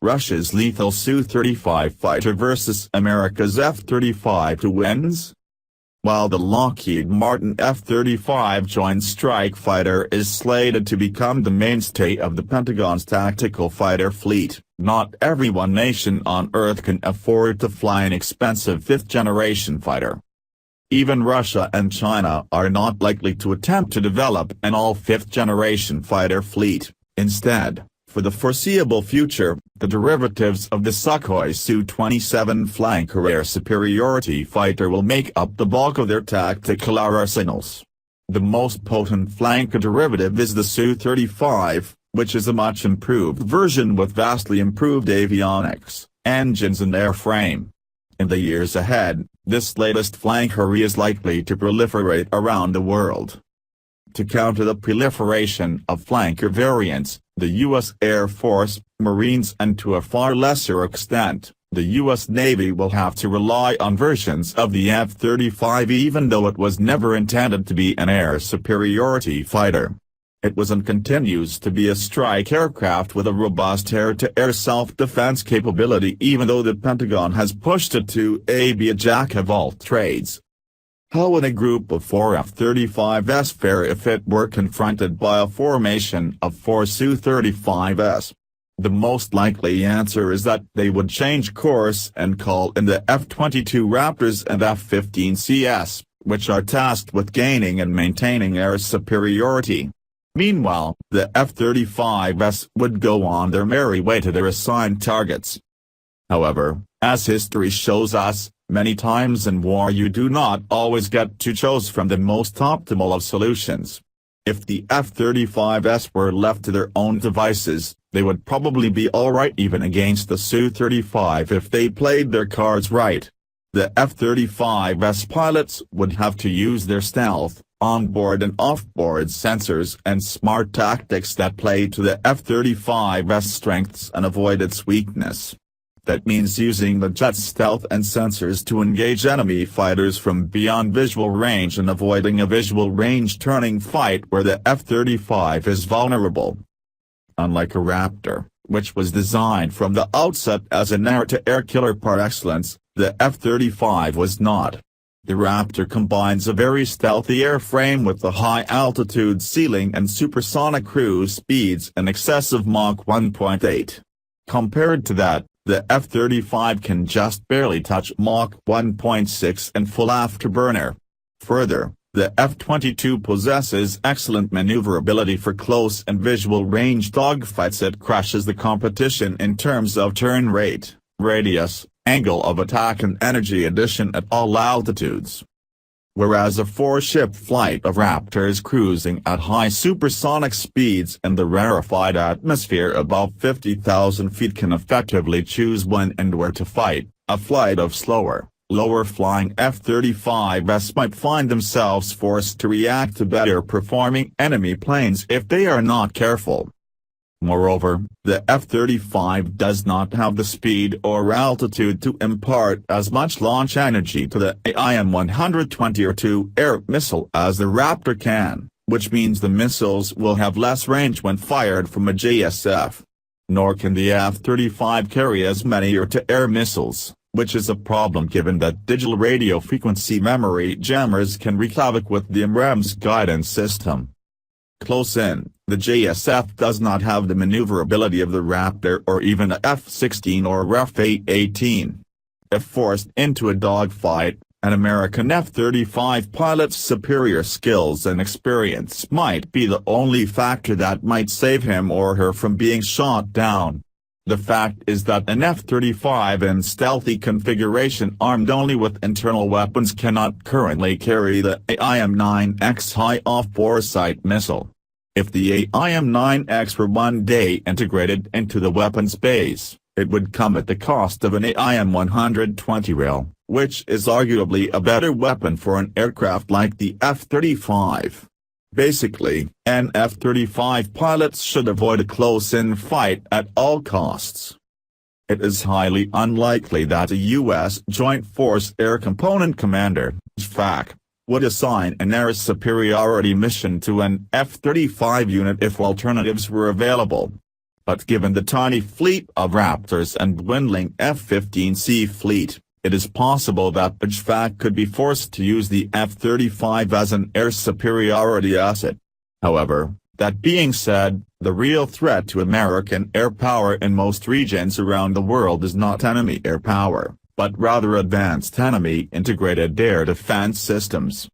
Russia's lethal Su-35 fighter versus America's F-35 who wins? While the Lockheed Martin F-35 Joint Strike Fighter is slated to become the mainstay of the Pentagon's tactical fighter fleet, not every one nation on Earth can afford to fly an expensive fifth-generation fighter. Even Russia and China are not likely to attempt to develop an all-fifth-generation fighter fleet. Instead, for the foreseeable future, the derivatives of the Sukhoi Su-27 flanker air superiority fighter will make up the bulk of their tactical arsenals. The most potent flanker derivative is the Su-35, which is a much improved version with vastly improved avionics, engines and airframe. In the years ahead, this latest flanker is likely to proliferate around the world. To counter the proliferation of flanker variants, the U.S. Air Force, Marines and to a far lesser extent, the U.S. Navy will have to rely on versions of the F-35 even though it was never intended to be an air superiority fighter. It was and continues to be a strike aircraft with a robust air-to-air self-defense capability even though the Pentagon has pushed it to be a jack of all trades. How would a group of 4 F-35s fare if it were confronted by a formation of 4 Su-35s? The most likely answer is that they would change course and call in the F-22 Raptors and F-15Cs, which are tasked with gaining and maintaining air superiority. Meanwhile, the F-35s would go on their merry way to their assigned targets. However, as history shows us, many times in war you do not always get to choose from the most optimal of solutions. If the F-35s were left to their own devices, they would probably be alright even against the Su-35 if they played their cards right. The F-35s pilots would have to use their stealth, onboard and off-board sensors and smart tactics that play to the F-35's strengths and avoid its weakness. That means using the jet's stealth and sensors to engage enemy fighters from beyond visual range and avoiding a visual range turning fight where the F-35 is vulnerable. Unlike a Raptor, which was designed from the outset as an air-to-air killer par excellence, the F-35 was not. The Raptor combines a very stealthy airframe with a high-altitude ceiling and supersonic cruise speeds in excess of Mach 1.8. Compared to that, the F-35 can just barely touch Mach 1.6 and full afterburner. Further, the F-22 possesses excellent maneuverability for close and visual range dogfights. It crushes the competition in terms of turn rate, radius, angle of attack and energy addition at all altitudes. Whereas a 4-ship flight of Raptors cruising at high supersonic speeds in the rarefied atmosphere above 50,000 feet can effectively choose when and where to fight, a flight of slower, lower-flying F-35s might find themselves forced to react to better-performing enemy planes if they are not careful. Moreover, the F-35 does not have the speed or altitude to impart as much launch energy to the AIM-120 or 2 air missile as the Raptor can, which means the missiles will have less range when fired from a JSF. Nor can the F-35 carry as many air-to-air missiles, which is a problem given that digital radio frequency memory jammers can wreak havoc with the AMRAAM's guidance system. Close in, the JSF does not have the maneuverability of the Raptor or even a F-16 or F-18. If forced into a dogfight, an American F-35 pilot's superior skills and experience might be the only factor that might save him or her from being shot down. The fact is that an F-35 in stealthy configuration armed only with internal weapons cannot currently carry the AIM-9X high off-boresight missile. If the AIM-9X were one day integrated into the weapons base, it would come at the cost of an AIM-120 rail, which is arguably a better weapon for an aircraft like the F-35. Basically, an F-35 pilots should avoid a close-in fight at all costs. It is highly unlikely that a U.S. Joint Force Air Component Commander, JFAC, would assign an air superiority mission to an F-35 unit if alternatives were available. But given the tiny fleet of Raptors and dwindling F-15C fleet, it is possible that PJFAC could be forced to use the F-35 as an air superiority asset. However, that being said, the real threat to American air power in most regions around the world is not enemy air power, but rather advanced enemy integrated air defense systems.